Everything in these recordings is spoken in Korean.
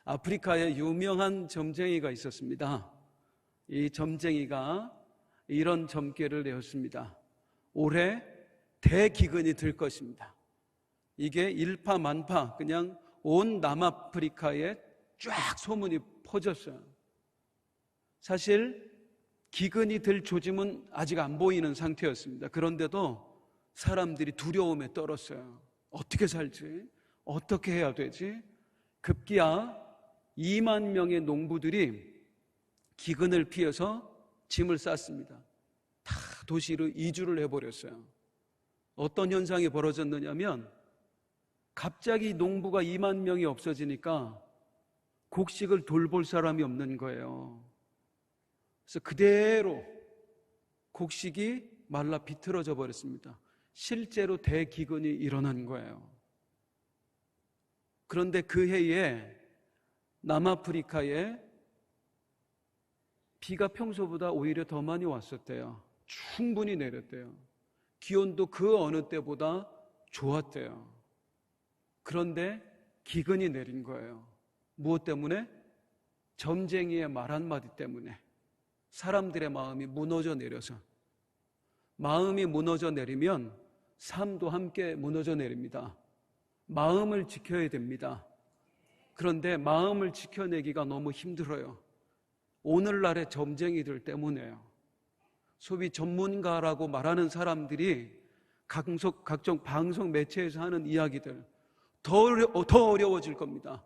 아프리카에 유명한 점쟁이가 있었습니다. 이 점쟁이가 이런 점괘를 내었습니다. 올해 대기근이 들 것입니다. 이게 일파만파 그냥 온 남아프리카에 쫙 소문이 퍼졌어요. 사실 기근이 들 조짐은 아직 안 보이는 상태였습니다. 그런데도 사람들이 두려움에 떨었어요. 어떻게 살지? 어떻게 해야 되지? 급기야 2만 명의 농부들이 기근을 피해서 짐을 쌌습니다. 다 도시로 이주를 해버렸어요. 어떤 현상이 벌어졌느냐면 갑자기 농부가 2만 명이 없어지니까 곡식을 돌볼 사람이 없는 거예요. 그래서 그대로 곡식이 말라 비틀어져 버렸습니다. 실제로 대기근이 일어난 거예요. 그런데 그 해에 남아프리카에 비가 평소보다 오히려 더 많이 왔었대요. 충분히 내렸대요. 기온도 그 어느 때보다 좋았대요. 그런데 기근이 내린 거예요. 무엇 때문에? 점쟁이의 말 한마디 때문에. 사람들의 마음이 무너져 내려서. 마음이 무너져 내리면 삶도 함께 무너져 내립니다. 마음을 지켜야 됩니다. 그런데 마음을 지켜내기가 너무 힘들어요. 오늘날의 점쟁이들 때문에요. 소위 전문가라고 말하는 사람들이 각종 방송 매체에서 하는 이야기들 더 어려워질 겁니다.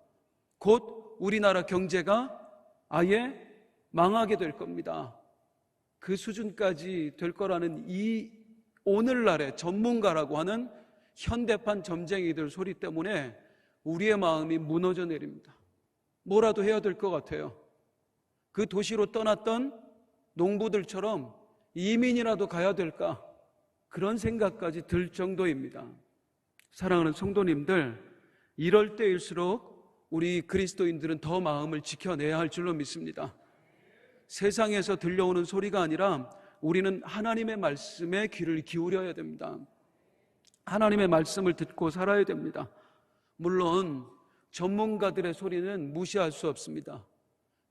곧 우리나라 경제가 아예 망하게 될 겁니다. 그 수준까지 될 거라는 이 오늘날의 전문가라고 하는 현대판 점쟁이들 소리 때문에 우리의 마음이 무너져 내립니다. 뭐라도 해야 될 것 같아요. 그 도시로 떠났던 농부들처럼 이민이라도 가야 될까? 그런 생각까지 들 정도입니다. 사랑하는 성도님들, 이럴 때일수록 우리 그리스도인들은 더 마음을 지켜내야 할 줄로 믿습니다. 세상에서 들려오는 소리가 아니라 우리는 하나님의 말씀에 귀를 기울여야 됩니다. 하나님의 말씀을 듣고 살아야 됩니다. 물론 전문가들의 소리는 무시할 수 없습니다.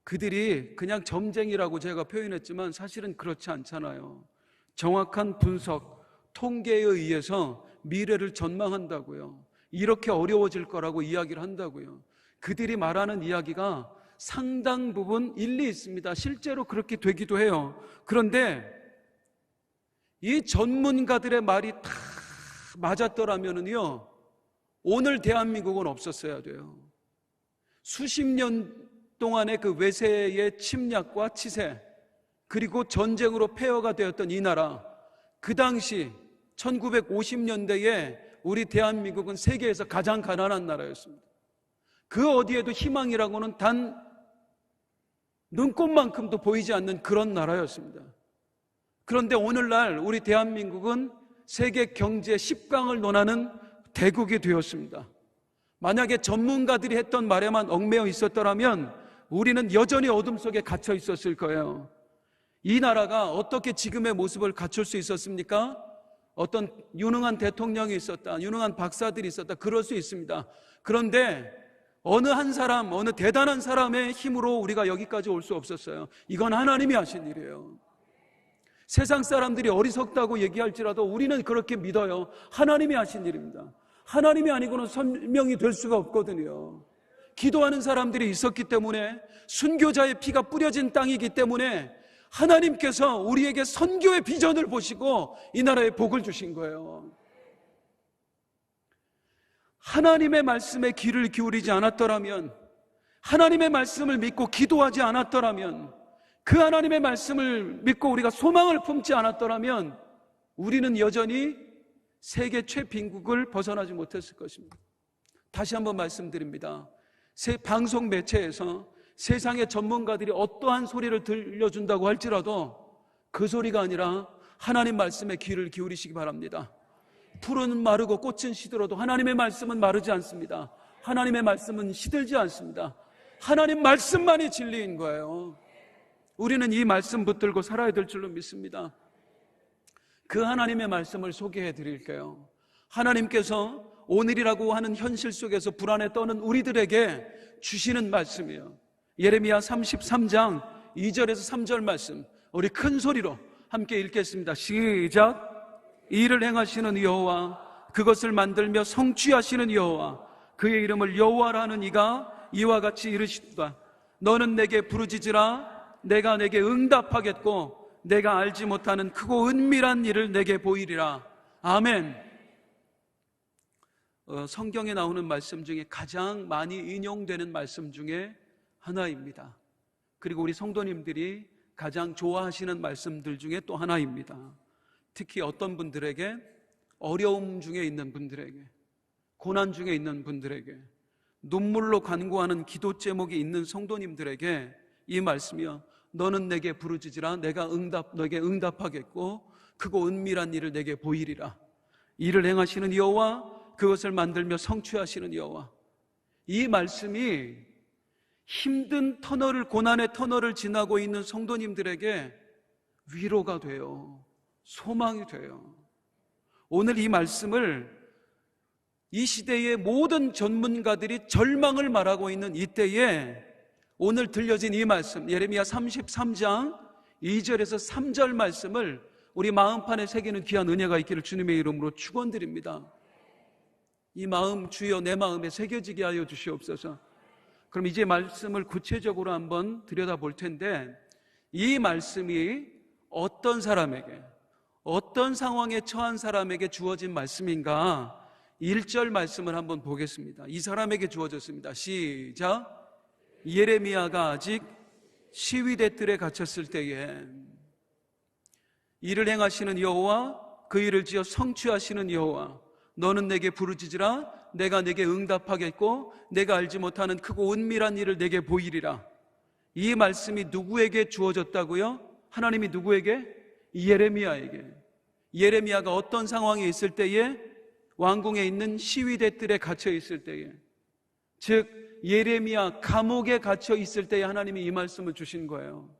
그들이 그냥 점쟁이라고 제가 표현했지만 사실은 그렇지 않잖아요. 정확한 분석, 통계에 의해서 미래를 전망한다고요. 이렇게 어려워질 거라고 이야기를 한다고요. 그들이 말하는 이야기가 상당 부분 일리 있습니다. 실제로 그렇게 되기도 해요. 그런데 이 전문가들의 말이 다 맞았더라면요, 오늘 대한민국은 없었어야 돼요. 수십 년 동안의 그 외세의 침략과 치세, 그리고 전쟁으로 폐허가 되었던 이 나라, 그 당시 1950년대에 우리 대한민국은 세계에서 가장 가난한 나라였습니다. 그 어디에도 희망이라고는 단 눈꽃만큼도 보이지 않는 그런 나라였습니다. 그런데 오늘날 우리 대한민국은 세계 경제 10강을 논하는 대국이 되었습니다. 만약에 전문가들이 했던 말에만 얽매여 있었더라면 우리는 여전히 어둠 속에 갇혀 있었을 거예요. 이 나라가 어떻게 지금의 모습을 갖출 수 있었습니까? 어떤 유능한 대통령이 있었다, 유능한 박사들이 있었다, 그럴 수 있습니다. 그런데 어느 한 사람, 어느 대단한 사람의 힘으로 우리가 여기까지 올 수 없었어요. 이건 하나님이 하신 일이에요. 세상 사람들이 어리석다고 얘기할지라도 우리는 그렇게 믿어요. 하나님이 하신 일입니다. 하나님이 아니고는 설명이 될 수가 없거든요. 기도하는 사람들이 있었기 때문에, 순교자의 피가 뿌려진 땅이기 때문에 하나님께서 우리에게 선교의 비전을 보시고 이 나라에 복을 주신 거예요. 하나님의 말씀에 귀를 기울이지 않았더라면, 하나님의 말씀을 믿고 기도하지 않았더라면, 그 하나님의 말씀을 믿고 우리가 소망을 품지 않았더라면 우리는 여전히 세계 최빈국을 벗어나지 못했을 것입니다. 다시 한번 말씀드립니다. 방송 매체에서 세상의 전문가들이 어떠한 소리를 들려준다고 할지라도 그 소리가 아니라 하나님 말씀에 귀를 기울이시기 바랍니다. 풀은 마르고 꽃은 시들어도 하나님의 말씀은 마르지 않습니다. 하나님의 말씀은 시들지 않습니다. 하나님 말씀만이 진리인 거예요. 우리는 이 말씀 붙들고 살아야 될 줄로 믿습니다. 그 하나님의 말씀을 소개해 드릴게요. 하나님께서 오늘이라고 하는 현실 속에서 불안에 떠는 우리들에게 주시는 말씀이에요. 예레미야 33장 2절에서 3절 말씀, 우리 큰 소리로 함께 읽겠습니다. 시작. 이를 행하시는 여호와, 그것을 만들며 성취하시는 여호와, 그의 이름을 여호와라 하는 이가 이와 같이 이르시도다. 너는 내게 부르짖으라. 내가 내게 응답하겠고 내가 알지 못하는 크고 은밀한 일을 내게 보이리라. 아멘. 성경에 나오는 말씀 중에 가장 많이 인용되는 말씀 중에 하나입니다. 그리고 우리 성도님들이 가장 좋아하시는 말씀들 중에 또 하나입니다. 특히 어떤 분들에게, 어려움 중에 있는 분들에게, 고난 중에 있는 분들에게, 눈물로 간구하는 기도 제목이 있는 성도님들에게 이 말씀이요, 너는 내게 부르짖으라. 내가 너에게 응답하겠고 크고 은밀한 일을 내게 보이리라. 이를 행하시는 여호와, 그것을 만들며 성취하시는 여호와. 이 말씀이 힘든 터널을, 고난의 터널을 지나고 있는 성도님들에게 위로가 돼요. 소망이 돼요. 오늘 이 말씀을 이 시대의 모든 전문가들이 절망을 말하고 있는 이때에 오늘 들려진 이 말씀, 예레미야 33장 2절에서 3절 말씀을 우리 마음판에 새기는 귀한 은혜가 있기를 주님의 이름으로 축원드립니다. 이 마음 주여 내 마음에 새겨지게 하여 주시옵소서. 그럼 이제 말씀을 구체적으로 한번 들여다볼 텐데, 이 말씀이 어떤 사람에게, 어떤 상황에 처한 사람에게 주어진 말씀인가? 1절 말씀을 한번 보겠습니다. 이 사람에게 주어졌습니다. 시작. 예레미야가 아직 시위대 뜰에 갇혔을 때에 이를 행하시는 여호와, 그 일을 지어 성취하시는 여호와, 너는 내게 부르짖으라. 내가 내게 응답하겠고 내가 알지 못하는 크고 은밀한 일을 내게 보이리라. 이 말씀이 누구에게 주어졌다고요? 하나님이 누구에게? 예레미야에게. 예레미야가 어떤 상황에 있을 때에? 왕궁에 있는 시위대 뜰에 갇혀 있을 때에, 즉 예레미야 감옥에 갇혀 있을 때에 하나님이 이 말씀을 주신 거예요.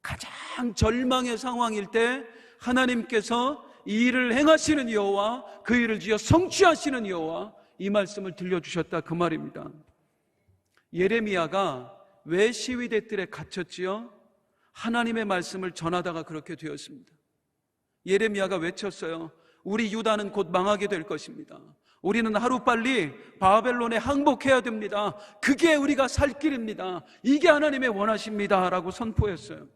가장 절망의 상황일 때 하나님께서 이 일을 행하시는 여호와, 그 일을 지어 성취하시는 여호와, 이 말씀을 들려주셨다, 그 말입니다. 예레미야가 왜 시위대 뜰에 갇혔지요? 하나님의 말씀을 전하다가 그렇게 되었습니다. 예레미야가 외쳤어요. 우리 유다는 곧 망하게 될 것입니다. 우리는 하루빨리 바벨론에 항복해야 됩니다. 그게 우리가 살 길입니다. 이게 하나님의 원하십니다 라고 선포했어요.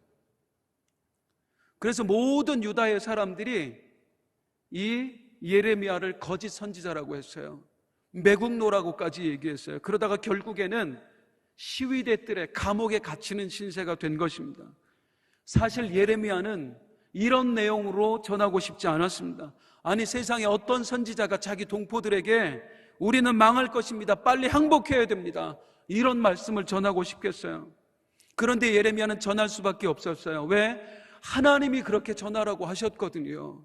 그래서 모든 유다의 사람들이 이 예레미야를 거짓 선지자라고 했어요. 매국노라고까지 얘기했어요. 그러다가 결국에는 시위대 뜰에 감옥에 갇히는 신세가 된 것입니다. 사실 예레미야는 이런 내용으로 전하고 싶지 않았습니다. 아니, 세상에 어떤 선지자가 자기 동포들에게 우리는 망할 것입니다, 빨리 항복해야 됩니다, 이런 말씀을 전하고 싶겠어요? 그런데 예레미야는 전할 수밖에 없었어요. 왜? 하나님이 그렇게 전하라고 하셨거든요.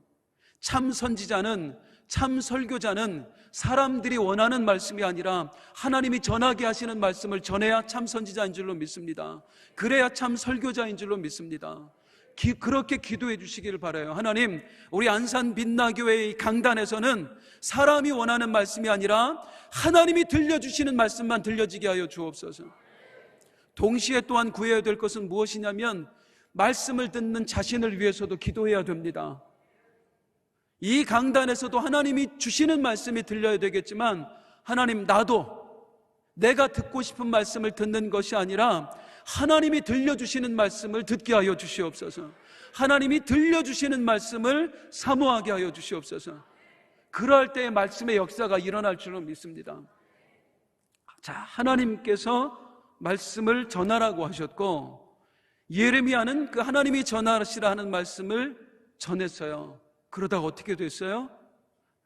참 선지자는, 참 설교자는 사람들이 원하는 말씀이 아니라 하나님이 전하게 하시는 말씀을 전해야 참 선지자인 줄로 믿습니다. 그래야 참 설교자인 줄로 믿습니다. 그렇게 기도해 주시기를 바라요. 하나님, 우리 안산 빛나교회의 강단에서는 사람이 원하는 말씀이 아니라 하나님이 들려주시는 말씀만 들려지게 하여 주옵소서. 동시에 또한 구해야 될 것은 무엇이냐면 말씀을 듣는 자신을 위해서도 기도해야 됩니다. 이 강단에서도 하나님이 주시는 말씀이 들려야 되겠지만, 하나님, 나도 내가 듣고 싶은 말씀을 듣는 것이 아니라 하나님이 들려주시는 말씀을 듣게 하여 주시옵소서. 하나님이 들려주시는 말씀을 사모하게 하여 주시옵소서. 그럴 때의 말씀의 역사가 일어날 줄로 믿습니다. 자, 하나님께서 말씀을 전하라고 하셨고, 예레미야는 그 하나님이 전하시라 하는 말씀을 전했어요. 그러다가 어떻게 됐어요?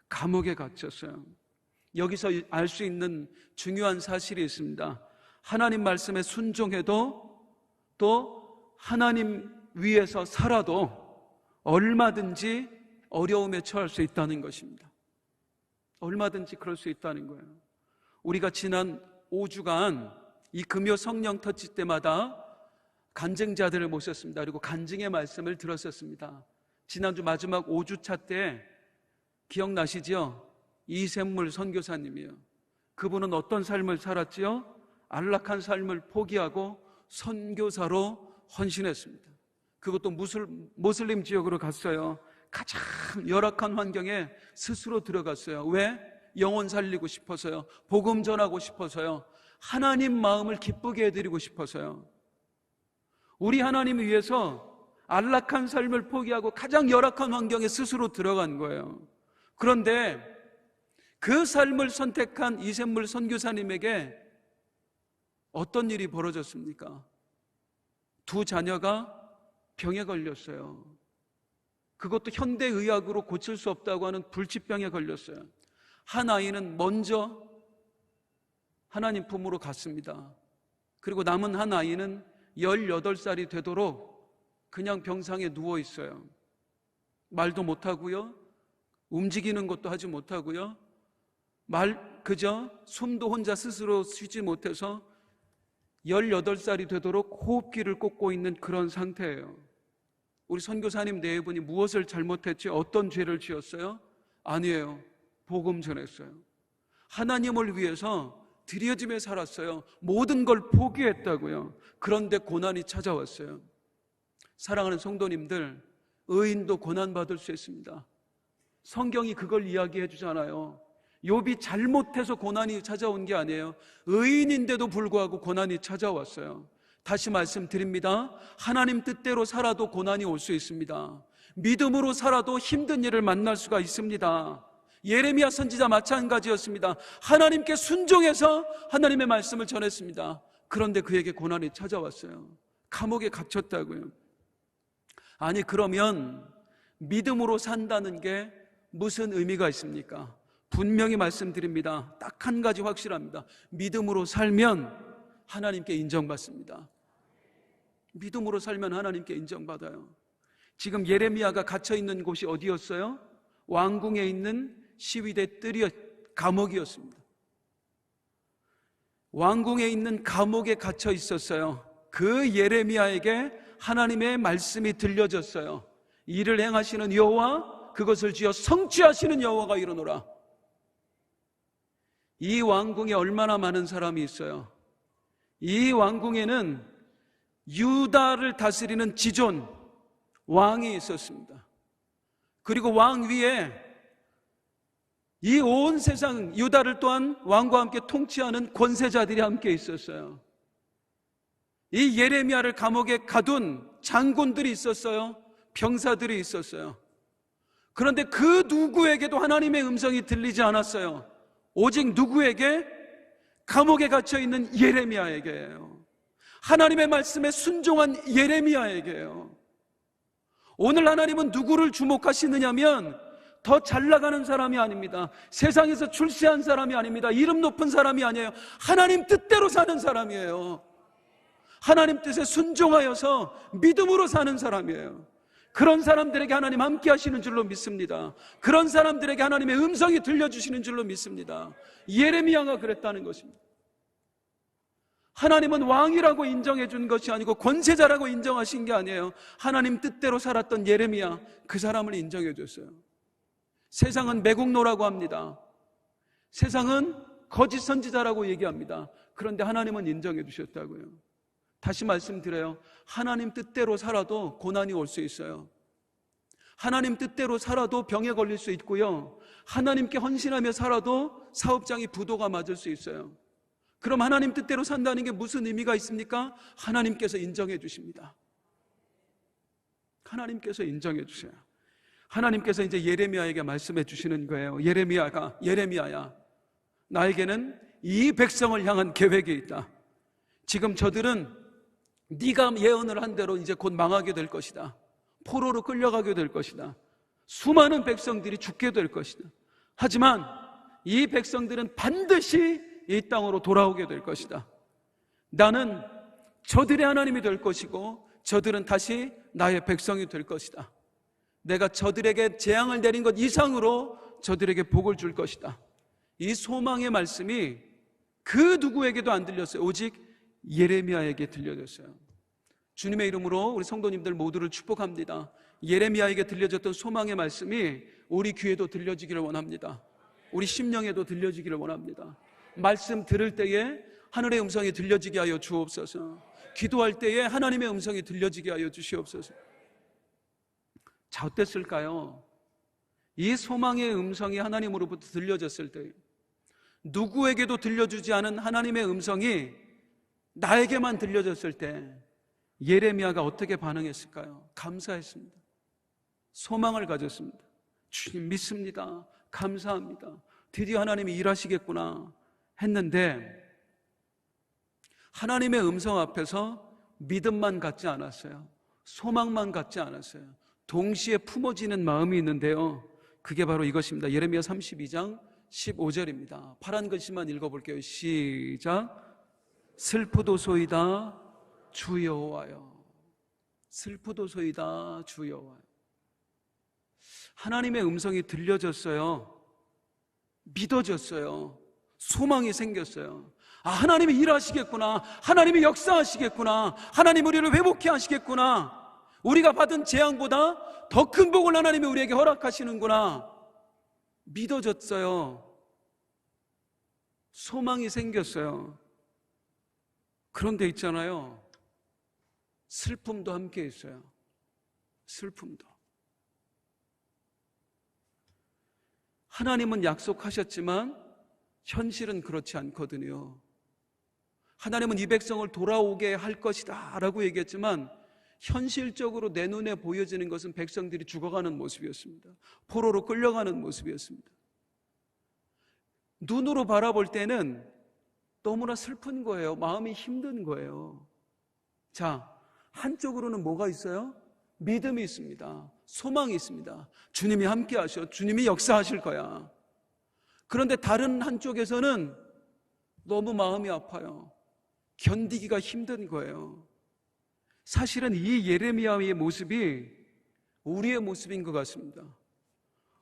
감옥에 갇혔어요. 여기서 알 수 있는 중요한 사실이 있습니다. 하나님 말씀에 순종해도, 또 하나님 위에서 살아도 얼마든지 어려움에 처할 수 있다는 것입니다. 얼마든지 그럴 수 있다는 거예요. 우리가 지난 5주간 이 금요 성령 터치 때마다 간증자들을 모셨습니다. 그리고 간증의 말씀을 들었었습니다. 지난주 마지막 5주차 때 기억나시죠? 이샘물 선교사님이요. 그분은 어떤 삶을 살았지요? 안락한 삶을 포기하고 선교사로 헌신했습니다. 그것도 모슬림 지역으로 갔어요. 가장 열악한 환경에 스스로 들어갔어요. 왜? 영혼 살리고 싶어서요. 복음 전하고 싶어서요. 하나님 마음을 기쁘게 해드리고 싶어서요. 우리 하나님 위해서 안락한 삶을 포기하고 가장 열악한 환경에 스스로 들어간 거예요. 그런데 그 삶을 선택한 이샘물 선교사님에게 어떤 일이 벌어졌습니까? 두 자녀가 병에 걸렸어요. 그것도 현대의학으로 고칠 수 없다고 하는 불치병에 걸렸어요. 한 아이는 먼저 하나님 품으로 갔습니다. 그리고 남은 한 아이는 18살이 되도록 그냥 병상에 누워 있어요. 말도 못하고요. 움직이는 것도 하지 못하고요. 그저 숨도 혼자 스스로 쉬지 못해서 18살이 되도록 호흡기를 꽂고 있는 그런 상태예요. 우리 선교사님 네 분이 무엇을 잘못했지? 어떤 죄를 지었어요? 아니에요. 복음 전했어요. 하나님을 위해서 드려짐에 살았어요. 모든 걸 포기했다고요. 그런데 고난이 찾아왔어요. 사랑하는 성도님들, 의인도 고난받을 수 있습니다. 성경이 그걸 이야기해 주잖아요. 욥이 잘못해서 고난이 찾아온 게 아니에요. 의인인데도 불구하고 고난이 찾아왔어요. 다시 말씀드립니다. 하나님 뜻대로 살아도 고난이 올 수 있습니다. 믿음으로 살아도 힘든 일을 만날 수가 있습니다. 예레미야 선지자 마찬가지였습니다. 하나님께 순종해서 하나님의 말씀을 전했습니다. 그런데 그에게 고난이 찾아왔어요. 감옥에 갇혔다고요. 아니, 그러면 믿음으로 산다는 게 무슨 의미가 있습니까? 분명히 말씀드립니다. 딱 한 가지 확실합니다. 믿음으로 살면 하나님께 인정받습니다. 믿음으로 살면 하나님께 인정받아요. 지금 예레미야가 갇혀있는 곳이 어디였어요? 왕궁에 있는 시위대 뜰이 감옥이었습니다. 왕궁에 있는 감옥에 갇혀 있었어요. 그 예레미야에게 하나님의 말씀이 들려졌어요. 이를 행하시는 여호와, 그것을 지어 성취하시는 여호와가 이르노라. 이 왕궁에 얼마나 많은 사람이 있어요? 이 왕궁에는 유다를 다스리는 지존 왕이 있었습니다. 그리고 왕 위에 이 온 세상 유다를 또한 왕과 함께 통치하는 권세자들이 함께 있었어요. 이 예레미야를 감옥에 가둔 장군들이 있었어요. 병사들이 있었어요. 그런데 그 누구에게도 하나님의 음성이 들리지 않았어요. 오직 누구에게? 감옥에 갇혀있는 예레미야에게요. 하나님의 말씀에 순종한 예레미야에게요. 오늘 하나님은 누구를 주목하시느냐면 더 잘나가는 사람이 아닙니다. 세상에서 출세한 사람이 아닙니다. 이름 높은 사람이 아니에요. 하나님 뜻대로 사는 사람이에요. 하나님 뜻에 순종하여서 믿음으로 사는 사람이에요. 그런 사람들에게 하나님 함께 하시는 줄로 믿습니다. 그런 사람들에게 하나님의 음성이 들려주시는 줄로 믿습니다. 예레미야가 그랬다는 것입니다. 하나님은 왕이라고 인정해 준 것이 아니고 권세자라고 인정하신 게 아니에요. 하나님 뜻대로 살았던 예레미야, 그 사람을 인정해 줬어요. 세상은 매국노라고 합니다. 세상은 거짓 선지자라고 얘기합니다. 그런데 하나님은 인정해 주셨다고요. 다시 말씀드려요. 하나님 뜻대로 살아도 고난이 올 수 있어요. 하나님 뜻대로 살아도 병에 걸릴 수 있고요. 하나님께 헌신하며 살아도 사업장이 부도가 맞을 수 있어요. 그럼 하나님 뜻대로 산다는 게 무슨 의미가 있습니까? 하나님께서 인정해 주십니다. 하나님께서 인정해 주세요. 하나님께서 이제 예레미야에게 말씀해 주시는 거예요. 예레미야야, 나에게는 이 백성을 향한 계획이 있다. 지금 저들은 네가 예언을 한 대로 이제 곧 망하게 될 것이다. 포로로 끌려가게 될 것이다. 수많은 백성들이 죽게 될 것이다. 하지만 이 백성들은 반드시 이 땅으로 돌아오게 될 것이다. 나는 저들의 하나님이 될 것이고 저들은 다시 나의 백성이 될 것이다. 내가 저들에게 재앙을 내린 것 이상으로 저들에게 복을 줄 것이다. 이 소망의 말씀이 그 누구에게도 안 들렸어요. 오직 예레미야에게 들려졌어요. 주님의 이름으로 우리 성도님들 모두를 축복합니다. 예레미야에게 들려졌던 소망의 말씀이 우리 귀에도 들려지기를 원합니다. 우리 심령에도 들려지기를 원합니다. 말씀 들을 때에 하늘의 음성이 들려지게 하여 주옵소서. 기도할 때에 하나님의 음성이 들려지게 하여 주시옵소서. 자, 어땠을까요? 이 소망의 음성이 하나님으로부터 들려졌을 때, 누구에게도 들려주지 않은 하나님의 음성이 나에게만 들려졌을 때 예레미야가 어떻게 반응했을까요? 감사했습니다. 소망을 가졌습니다. 주님 믿습니다. 감사합니다. 드디어 하나님이 일하시겠구나 했는데, 하나님의 음성 앞에서 믿음만 갖지 않았어요. 소망만 갖지 않았어요. 동시에 품어지는 마음이 있는데요, 그게 바로 이것입니다. 예레미야 32장 15절입니다. 파란 글씨만 읽어볼게요. 시작. 슬프도소이다 주 여호와여. 슬프도소이다 주 여호와여. 하나님의 음성이 들려졌어요. 믿어졌어요. 소망이 생겼어요. 아, 하나님이 일하시겠구나. 하나님이 역사하시겠구나. 하나님 우리를 회복케 하시겠구나. 우리가 받은 재앙보다 더 큰 복을 하나님이 우리에게 허락하시는구나. 믿어졌어요. 소망이 생겼어요. 그런데 있잖아요, 슬픔도 함께 있어요. 슬픔도. 하나님은 약속하셨지만 현실은 그렇지 않거든요. 하나님은 이 백성을 돌아오게 할 것이다 라고 얘기했지만 현실적으로 내 눈에 보여지는 것은 백성들이 죽어가는 모습이었습니다. 포로로 끌려가는 모습이었습니다. 눈으로 바라볼 때는 너무나 슬픈 거예요. 마음이 힘든 거예요. 자, 한쪽으로는 뭐가 있어요? 믿음이 있습니다. 소망이 있습니다. 주님이 함께 하셔. 주님이 역사하실 거야. 그런데 다른 한쪽에서는 너무 마음이 아파요. 견디기가 힘든 거예요. 사실은 이 예레미야의 모습이 우리의 모습인 것 같습니다.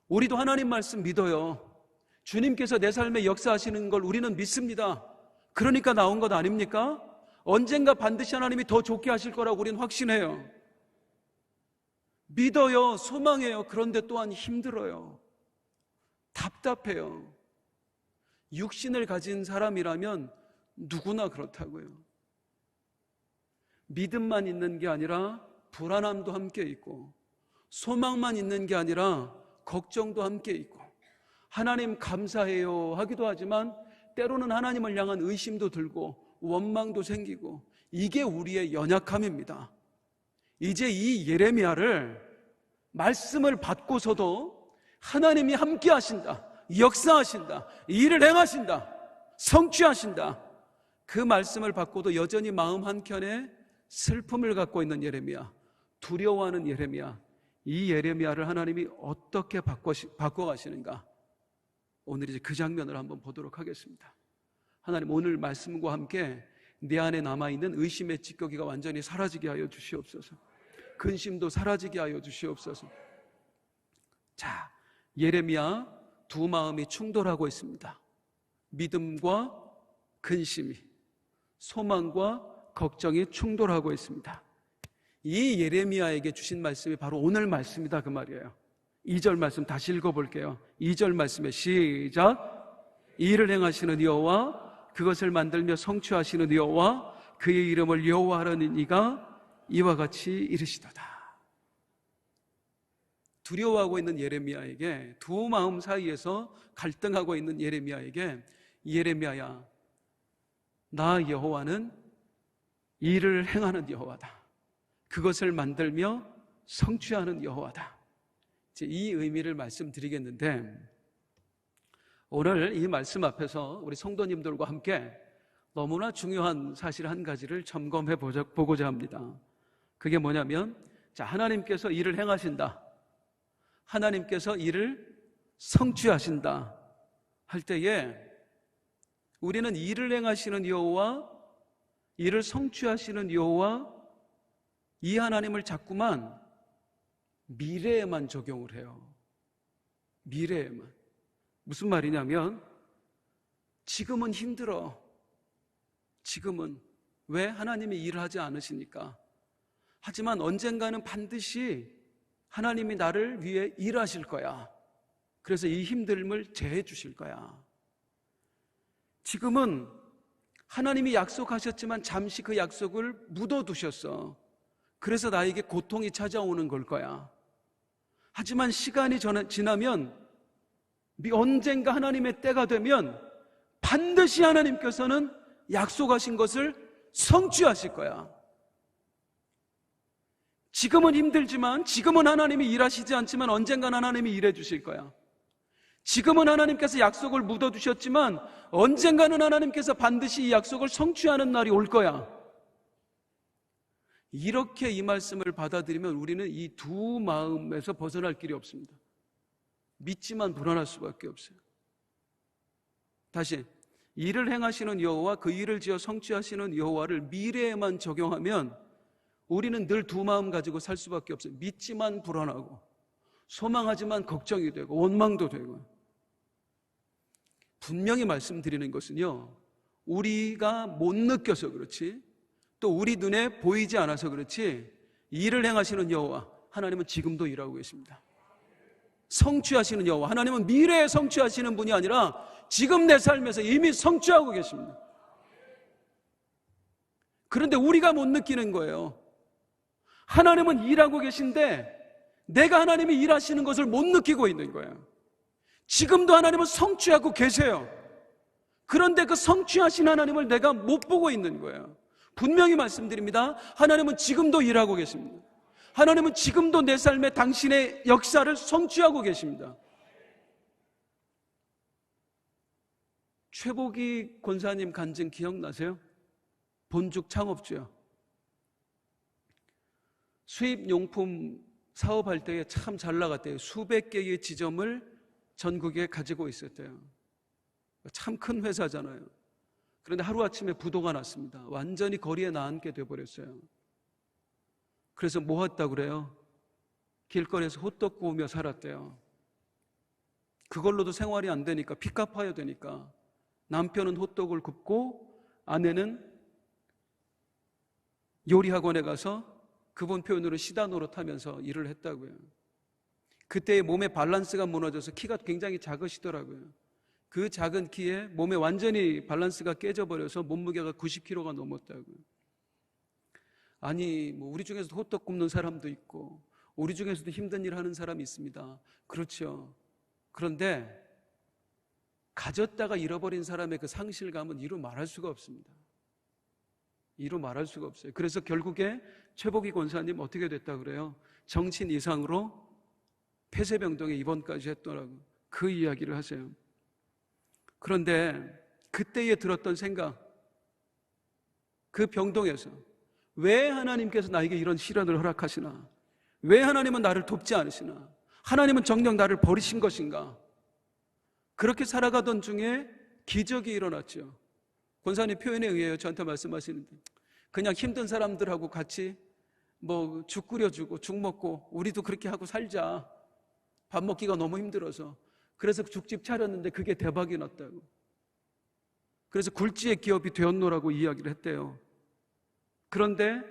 우리도 하나님 말씀 믿어요. 주님께서 내 삶에 역사하시는 걸 우리는 믿습니다. 그러니까 나온 것 아닙니까? 언젠가 반드시 하나님이 더 좋게 하실 거라고 우리는 확신해요. 믿어요. 소망해요. 그런데 또한 힘들어요. 답답해요. 육신을 가진 사람이라면 누구나 그렇다고요. 믿음만 있는 게 아니라 불안함도 함께 있고, 소망만 있는 게 아니라 걱정도 함께 있고, 하나님 감사해요 하기도 하지만 때로는 하나님을 향한 의심도 들고 원망도 생기고, 이게 우리의 연약함입니다. 이제 이 예레미야를 말씀을 받고서도 하나님이 함께 하신다, 역사하신다, 일을 행하신다, 성취하신다, 그 말씀을 받고도 여전히 마음 한켠에 슬픔을 갖고 있는 예레미야, 두려워하는 예레미야, 이 예레미야를 하나님이 어떻게 바꿔가시는가, 오늘 이제 그 장면을 한번 보도록 하겠습니다. 하나님, 오늘 말씀과 함께 내 안에 남아있는 의심의 찌꺼기가 완전히 사라지게 하여 주시옵소서. 근심도 사라지게 하여 주시옵소서. 자, 예레미야 두 마음이 충돌하고 있습니다. 믿음과 근심이, 소망과 걱정이 충돌하고 있습니다. 이 예레미야에게 주신 말씀이 바로 오늘 말씀이다 그 말이에요. 2절 말씀 다시 읽어볼게요. 2절 말씀에 시작. 일을 행하시는 여호와, 그것을 만들며 성취하시는 여호와, 그의 이름을 여호와라는 이가 이와 같이 이르시도다. 두려워하고 있는 예레미야에게, 두 마음 사이에서 갈등하고 있는 예레미야에게, 예레미야야, 나 여호와는 일을 행하는 여호와다. 그것을 만들며 성취하는 여호와다. 이제 이 의미를 말씀드리겠는데, 오늘 이 말씀 앞에서 우리 성도님들과 함께 너무나 중요한 사실 한 가지를 점검해 보고자 합니다. 그게 뭐냐면, 자, 하나님께서 일을 행하신다, 하나님께서 일을 성취하신다 할 때에 우리는 일을 행하시는 여호와, 일을 성취하시는 여호와, 이 하나님을 자꾸만 미래에만 적용을 해요. 미래에만. 무슨 말이냐면, 지금은 힘들어. 지금은. 왜? 하나님이 일을 하지 않으시니까. 하지만 언젠가는 반드시 하나님이 나를 위해 일하실 거야. 그래서 이 힘듦을 제해 주실 거야. 지금은 하나님이 약속하셨지만 잠시 그 약속을 묻어두셨어. 그래서 나에게 고통이 찾아오는 걸 거야. 하지만 시간이 지나면 언젠가 하나님의 때가 되면 반드시 하나님께서는 약속하신 것을 성취하실 거야. 지금은 힘들지만, 지금은 하나님이 일하시지 않지만 언젠간 하나님이 일해 주실 거야. 지금은 하나님께서 약속을 묻어두셨지만 언젠가는 하나님께서 반드시 이 약속을 성취하는 날이 올 거야. 이렇게 이 말씀을 받아들이면 우리는 이 두 마음에서 벗어날 길이 없습니다. 믿지만 불안할 수밖에 없어요. 다시, 일을 행하시는 여호와, 그 일을 지어 성취하시는 여호와를 미래에만 적용하면 우리는 늘 두 마음 가지고 살 수밖에 없어요. 믿지만 불안하고, 소망하지만 걱정이 되고, 원망도 되고. 분명히 말씀드리는 것은요, 우리가 못 느껴서 그렇지, 또 우리 눈에 보이지 않아서 그렇지, 일을 행하시는 여호와 하나님은 지금도 일하고 계십니다. 성취하시는 여호와 하나님은 미래에 성취하시는 분이 아니라 지금 내 삶에서 이미 성취하고 계십니다. 그런데 우리가 못 느끼는 거예요. 하나님은 일하고 계신데 내가 하나님이 일하시는 것을 못 느끼고 있는 거예요. 지금도 하나님은 성취하고 계세요. 그런데 그 성취하신 하나님을 내가 못 보고 있는 거예요. 분명히 말씀드립니다. 하나님은 지금도 일하고 계십니다. 하나님은 지금도 내 삶에 당신의 역사를 성취하고 계십니다. 최복희 권사님 간증 기억나세요? 본죽 창업주요. 수입용품 사업할 때에 참 잘 나갔대요. 수백 개의 지점을 전국에 가지고 있었대요. 참 큰 회사잖아요. 그런데 하루아침에 부도가 났습니다. 완전히 거리에 나앉게 돼버렸어요. 그래서 뭐 했다고 그래요? 길거리에서 호떡 구우며 살았대요. 그걸로도 생활이 안 되니까, 피 갚아야 되니까 남편은 호떡을 굽고 아내는 요리학원에 가서 그분 표현으로 시다 노릇하면서 일을 했다고요. 그때의 몸의 밸런스가 무너져서 키가 굉장히 작으시더라고요. 그 작은 키에 몸에 완전히 밸런스가 깨져버려서 몸무게가 90kg가 넘었다고요. 아니, 뭐 우리 중에서도 호떡 굽는 사람도 있고 우리 중에서도 힘든 일 하는 사람이 있습니다. 그렇죠. 그런데 가졌다가 잃어버린 사람의 그 상실감은 이루 말할 수가 없습니다. 이루 말할 수가 없어요. 그래서 결국에 최복희 권사님 어떻게 됐다 그래요? 정신 이상으로 폐쇄병동에 입원까지 했더라고요. 그 이야기를 하세요. 그런데 그때에 들었던 생각, 그 병동에서 왜 하나님께서 나에게 이런 시련을 허락하시나? 왜 하나님은 나를 돕지 않으시나? 하나님은 정녕 나를 버리신 것인가? 그렇게 살아가던 중에 기적이 일어났죠. 권사님 표현에 의해요. 저한테 말씀하시는데 그냥 힘든 사람들하고 같이 뭐 죽 끓여주고 죽 먹고 우리도 그렇게 하고 살자. 밥 먹기가 너무 힘들어서. 그래서 죽집 차렸는데 그게 대박이 났다고. 그래서 굴지의 기업이 되었노라고 이야기를 했대요. 그런데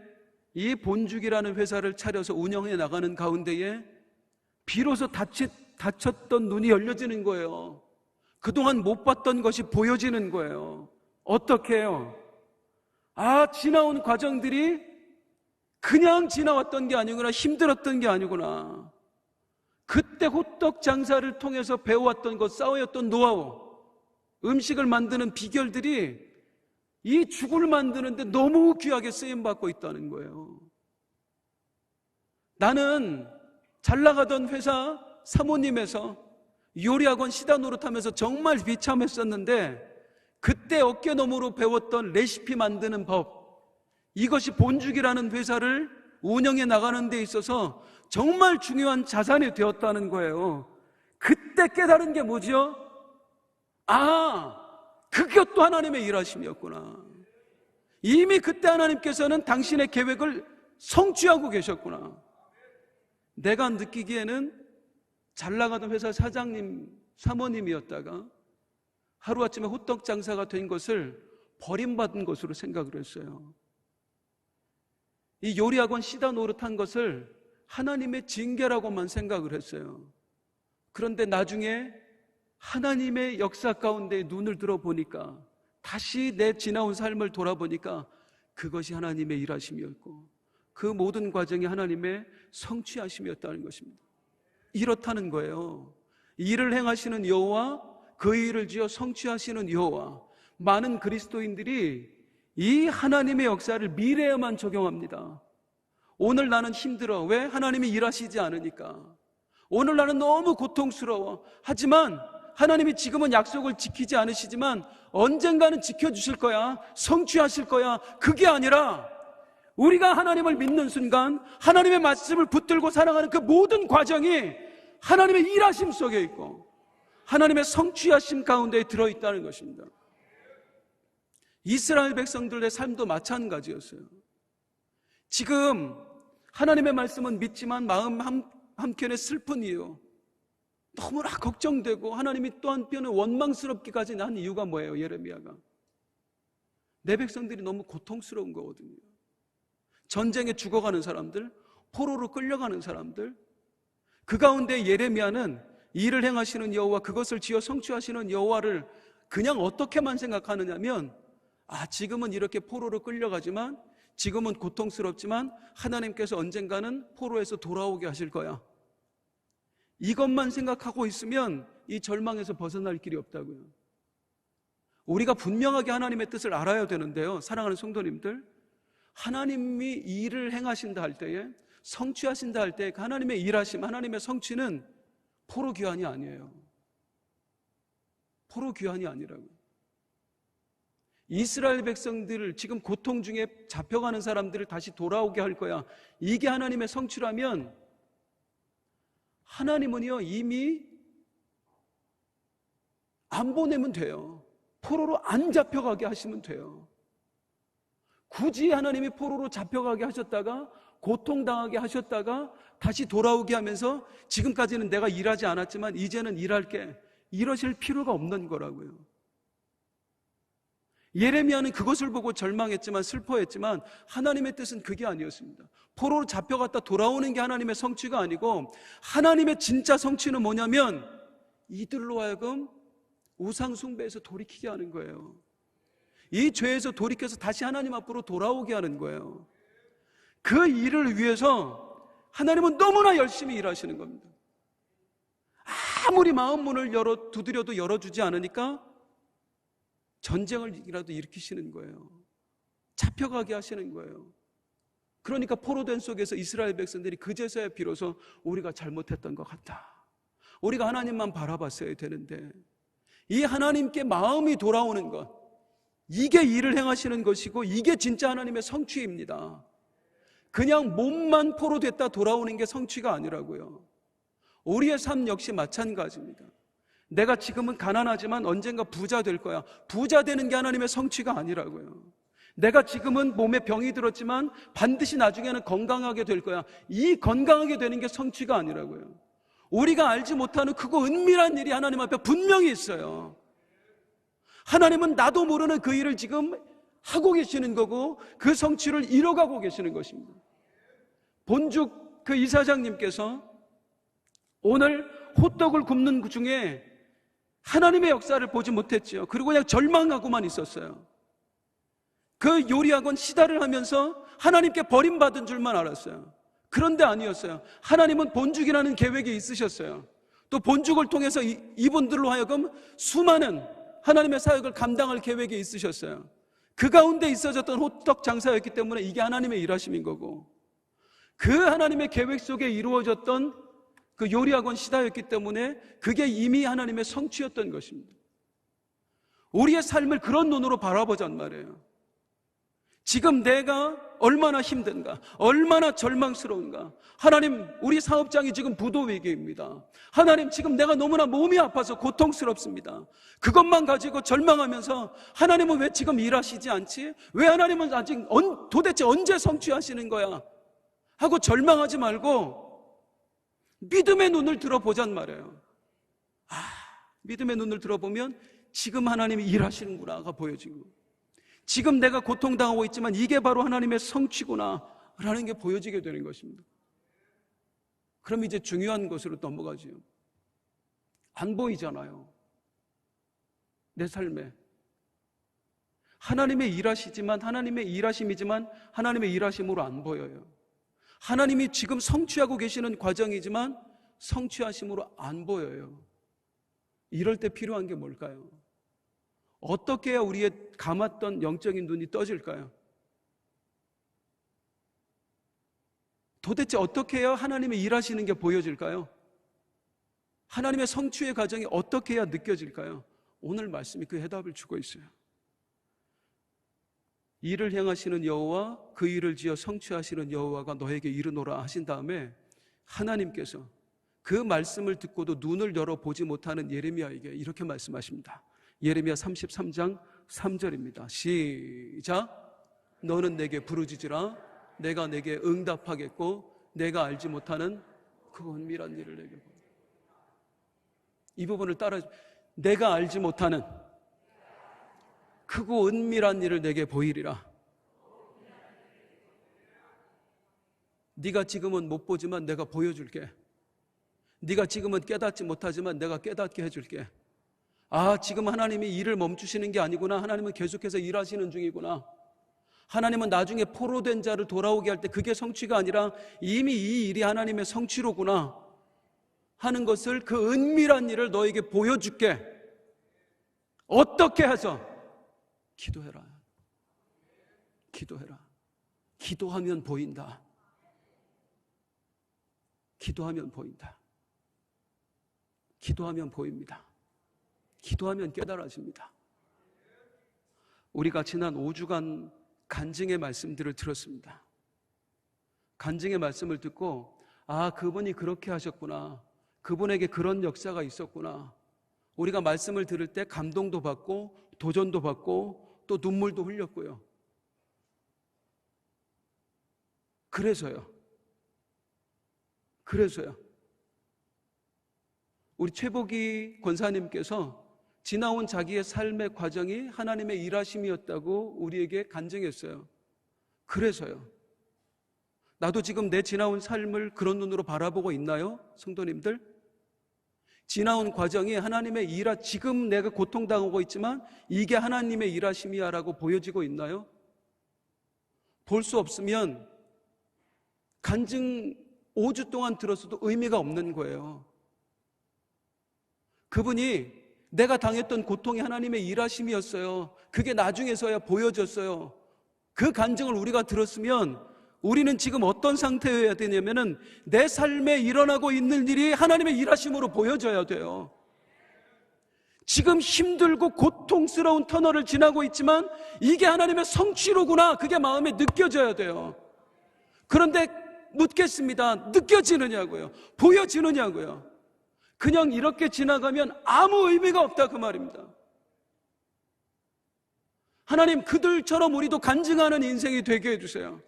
이 본죽이라는 회사를 차려서 운영해 나가는 가운데에 비로소 닫혔던 눈이 열려지는 거예요. 그동안 못 봤던 것이 보여지는 거예요. 어떻게 해요? 지나온 과정들이 그냥 지나왔던 게 아니구나, 힘들었던 게 아니구나. 그때 호떡 장사를 통해서 배워왔던 것, 쌓아왔던 노하우, 음식을 만드는 비결들이 이 죽을 만드는데 너무 귀하게 쓰임받고 있다는 거예요. 나는 잘 나가던 회사 사모님에서 요리학원 시다 노릇하면서 정말 비참했었는데 그때 어깨너머로 배웠던 레시피 만드는 법, 이것이 본죽이라는 회사를 운영해 나가는 데 있어서 정말 중요한 자산이 되었다는 거예요. 그때 깨달은 게 뭐죠? 그것도 하나님의 일하심이었구나. 이미 그때 하나님께서는 당신의 계획을 성취하고 계셨구나. 내가 느끼기에는 잘 나가던 회사 사장님, 사모님이었다가 하루아침에 호떡 장사가 된 것을 버림받은 것으로 생각을 했어요. 이 요리학원 시다 노릇한 것을 하나님의 징계라고만 생각을 했어요. 그런데 나중에 하나님의 역사 가운데 눈을 들어보니까, 다시 내 지나온 삶을 돌아보니까 그것이 하나님의 일하심이었고 그 모든 과정이 하나님의 성취하심이었다는 것입니다. 이렇다는 거예요. 일을 행하시는 여호와, 그 일을 지어 성취하시는 여호와. 많은 그리스도인들이 이 하나님의 역사를 미래에만 적용합니다. 오늘 나는 힘들어. 왜? 하나님이 일하시지 않으니까. 오늘 나는 너무 고통스러워. 하지만 하나님이 지금은 약속을 지키지 않으시지만 언젠가는 지켜주실 거야. 성취하실 거야. 그게 아니라 우리가 하나님을 믿는 순간 하나님의 말씀을 붙들고 살아가는 그 모든 과정이 하나님의 일하심 속에 있고 하나님의 성취하심 가운데 들어있다는 것입니다. 이스라엘 백성들의 삶도 마찬가지였어요. 지금 하나님의 말씀은 믿지만 마음 한켠에 슬픈 이유, 너무나 걱정되고 하나님이 또 한편에 원망스럽기까지 한 이유가 뭐예요? 예레미야가 내 백성들이 너무 고통스러운 거거든요. 전쟁에 죽어가는 사람들, 포로로 끌려가는 사람들, 그 가운데 예레미야는 일을 행하시는 여호와, 그것을 지어 성취하시는 여호와를 그냥 어떻게만 생각하느냐면, 지금은 이렇게 포로로 끌려가지만, 지금은 고통스럽지만 하나님께서 언젠가는 포로에서 돌아오게 하실 거야. 이것만 생각하고 있으면 이 절망에서 벗어날 길이 없다고요. 우리가 분명하게 하나님의 뜻을 알아야 되는데요, 사랑하는 성도님들, 하나님이 일을 행하신다 할 때에, 성취하신다 할 때 하나님의 일하심, 하나님의 성취는 포로 귀환이 아니에요. 포로 귀환이 아니라고요. 이스라엘 백성들을 지금 고통 중에 잡혀가는 사람들을 다시 돌아오게 할 거야. 이게 하나님의 성취라면 하나님은요 이미 안 보내면 돼요. 포로로 안 잡혀가게 하시면 돼요. 굳이 하나님이 포로로 잡혀가게 하셨다가 고통당하게 하셨다가 다시 돌아오게 하면서 지금까지는 내가 일하지 않았지만 이제는 일할게, 이러실 필요가 없는 거라고요. 예레미야는 그것을 보고 절망했지만 슬퍼했지만 하나님의 뜻은 그게 아니었습니다. 포로로 잡혀갔다 돌아오는 게 하나님의 성취가 아니고, 하나님의 진짜 성취는 뭐냐면 이들로 하여금 우상 숭배에서 돌이키게 하는 거예요. 이 죄에서 돌이켜서 다시 하나님 앞으로 돌아오게 하는 거예요. 그 일을 위해서 하나님은 너무나 열심히 일하시는 겁니다. 아무리 마음 문을 두드려도 열어주지 않으니까 전쟁을이라도 일으키시는 거예요. 잡혀가게 하시는 거예요. 그러니까 포로된 속에서 이스라엘 백성들이 그제서야 비로소 우리가 잘못했던 것 같다, 우리가 하나님만 바라봤어야 되는데, 이 하나님께 마음이 돌아오는 것, 이게 일을 행하시는 것이고 이게 진짜 하나님의 성취입니다. 그냥 몸만 포로됐다 돌아오는 게 성취가 아니라고요. 우리의 삶 역시 마찬가지입니다. 내가 지금은 가난하지만 언젠가 부자 될 거야. 부자 되는 게 하나님의 성취가 아니라고요. 내가 지금은 몸에 병이 들었지만 반드시 나중에는 건강하게 될 거야. 이 건강하게 되는 게 성취가 아니라고요. 우리가 알지 못하는 크고 은밀한 일이 하나님 앞에 분명히 있어요. 하나님은 나도 모르는 그 일을 지금 하고 계시는 거고 그 성취를 이뤄가고 계시는 것입니다. 본죽 그 이사장님께서 오늘 호떡을 굽는 그 중에 하나님의 역사를 보지 못했죠. 그리고 그냥 절망하고만 있었어요. 그 요리학원 시달을 하면서 하나님께 버림받은 줄만 알았어요. 그런데 아니었어요. 하나님은 본죽이라는 계획이 있으셨어요. 또 본죽을 통해서 이분들로 하여금 수많은 하나님의 사역을 감당할 계획이 있으셨어요. 그 가운데 있어졌던 호떡 장사였기 때문에 이게 하나님의 일하심인 거고, 그 하나님의 계획 속에 이루어졌던 그 요리학원 시다였기 때문에 그게 이미 하나님의 성취였던 것입니다. 우리의 삶을 그런 눈으로 바라보잔 말이에요. 지금 내가 얼마나 힘든가, 얼마나 절망스러운가. 하나님, 우리 사업장이 지금 부도 위기입니다. 하나님, 지금 내가 너무나 몸이 아파서 고통스럽습니다. 그것만 가지고 절망하면서 하나님은 왜 지금 일하시지 않지? 왜 하나님은 아직 도대체 언제 성취하시는 거야? 하고 절망하지 말고 믿음의 눈을 들어보잔 말이에요. 믿음의 눈을 들어보면 지금 하나님이 일하시는구나가 보여지고, 지금 내가 고통당하고 있지만 이게 바로 하나님의 성취구나 라는 게 보여지게 되는 것입니다. 그럼 이제 중요한 것으로 넘어가죠. 안 보이잖아요. 내 삶에. 하나님의 일하시지만, 하나님의 일하심이지만 하나님의 일하심으로 안 보여요. 하나님이 지금 성취하고 계시는 과정이지만 성취하심으로 안 보여요. 이럴 때 필요한 게 뭘까요? 어떻게 해야 우리의 감았던 영적인 눈이 떠질까요? 도대체 어떻게 해야 하나님의 일하시는 게 보여질까요? 하나님의 성취의 과정이 어떻게 해야 느껴질까요? 오늘 말씀이 그 해답을 주고 있어요. 일을 행하시는 여호와, 그 일을 지어 성취하시는 여호와가 너에게 이르노라 하신 다음에 하나님께서 그 말씀을 듣고도 눈을 열어보지 못하는 예레미야에게 이렇게 말씀하십니다. 예레미야 33장 3절입니다. 시작. 너는 내게 부르짖으라. 내가 내게 응답하겠고 내가 알지 못하는 그 은밀한 일을 내게 보이리라. 이 부분을 따라, 내가 알지 못하는 크고 은밀한 일을 내게 보이리라. 네가 지금은 못 보지만 내가 보여줄게. 네가 지금은 깨닫지 못하지만 내가 깨닫게 해줄게. 아, 지금 하나님이 일을 멈추시는 게 아니구나. 하나님은 계속해서 일하시는 중이구나. 하나님은 나중에 포로된 자를 돌아오게 할 때 그게 성취가 아니라 이미 이 일이 하나님의 성취로구나 하는 것을, 그 은밀한 일을 너에게 보여줄게. 어떻게 해서? 기도해라. 기도해라. 기도하면 보인다. 기도하면 보인다. 기도하면 보입니다. 기도하면 깨달아집니다. 우리가 지난 5주간 간증의 말씀들을 들었습니다. 간증의 말씀을 듣고, 아, 그분이 그렇게 하셨구나. 그분에게 그런 역사가 있었구나. 우리가 말씀을 들을 때 감동도 받고 도전도 받고 또 눈물도 흘렸고요. 그래서요. 우리 최복희 권사님께서 지나온 자기의 삶의 과정이 하나님의 일하심이었다고 우리에게 간증했어요. 그래서요. 나도 지금 내 지나온 삶을 그런 눈으로 바라보고 있나요? 성도님들? 지나온 과정이 하나님의 지금 내가 고통당하고 있지만 이게 하나님의 일하심이야 라고 보여지고 있나요? 볼 수 없으면 간증 5주 동안 들었어도 의미가 없는 거예요. 그분이 내가 당했던 고통이 하나님의 일하심이었어요. 그게 나중에서야 보여졌어요. 그 간증을 우리가 들었으면 우리는 지금 어떤 상태여야 되냐면은 내 삶에 일어나고 있는 일이 하나님의 일하심으로 보여져야 돼요. 지금 힘들고 고통스러운 터널을 지나고 있지만 이게 하나님의 성취로구나, 그게 마음에 느껴져야 돼요. 그런데 묻겠습니다. 느껴지느냐고요? 보여지느냐고요? 그냥 이렇게 지나가면 아무 의미가 없다, 그 말입니다. 하나님, 그들처럼 우리도 간증하는 인생이 되게 해주세요.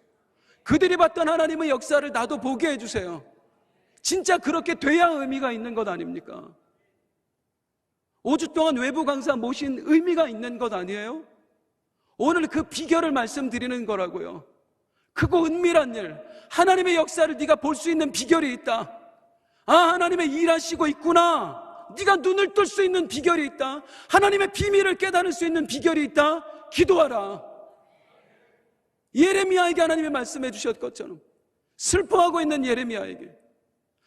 그들이 봤던 하나님의 역사를 나도 보게 해주세요. 진짜 그렇게 돼야 의미가 있는 것 아닙니까? 5주 동안 외부 강사 모신 의미가 있는 것 아니에요? 오늘 그 비결을 말씀드리는 거라고요. 크고 은밀한 일, 하나님의 역사를 네가 볼 수 있는 비결이 있다. 아, 하나님의 일하시고 있구나. 네가 눈을 뜰 수 있는 비결이 있다. 하나님의 비밀을 깨달을 수 있는 비결이 있다. 기도하라. 예레미야에게 하나님이 말씀해 주셨던 것처럼 슬퍼하고 있는 예레미야에게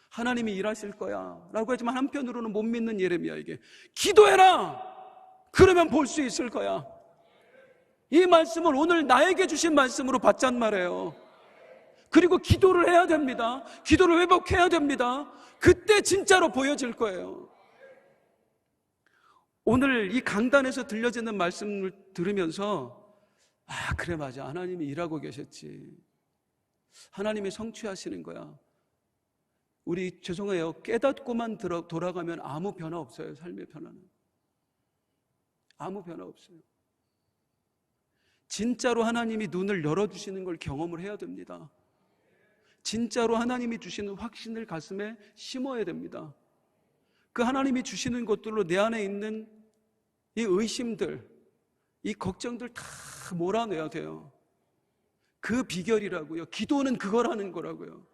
하나님이 일하실 거야 라고 하지만 한편으로는 못 믿는 예레미야에게 기도해라. 그러면 볼 수 있을 거야. 이 말씀을 오늘 나에게 주신 말씀으로 받잔 말이에요. 그리고 기도를 해야 됩니다. 기도를 회복해야 됩니다. 그때 진짜로 보여질 거예요. 오늘 이 강단에서 들려지는 말씀을 들으면서 아, 그래, 맞아. 하나님이 일하고 계셨지. 하나님이 성취하시는 거야. 우리 죄송해요. 깨닫고만 돌아가면 아무 변화 없어요. 삶의 변화는. 아무 변화 없어요. 진짜로 하나님이 눈을 열어주시는 걸 경험을 해야 됩니다. 진짜로 하나님이 주시는 확신을 가슴에 심어야 됩니다. 그 하나님이 주시는 것들로 내 안에 있는 이 의심들, 이 걱정들 다 몰아내야 돼요. 그 비결이라고요. 기도는 그거라는 거라고요.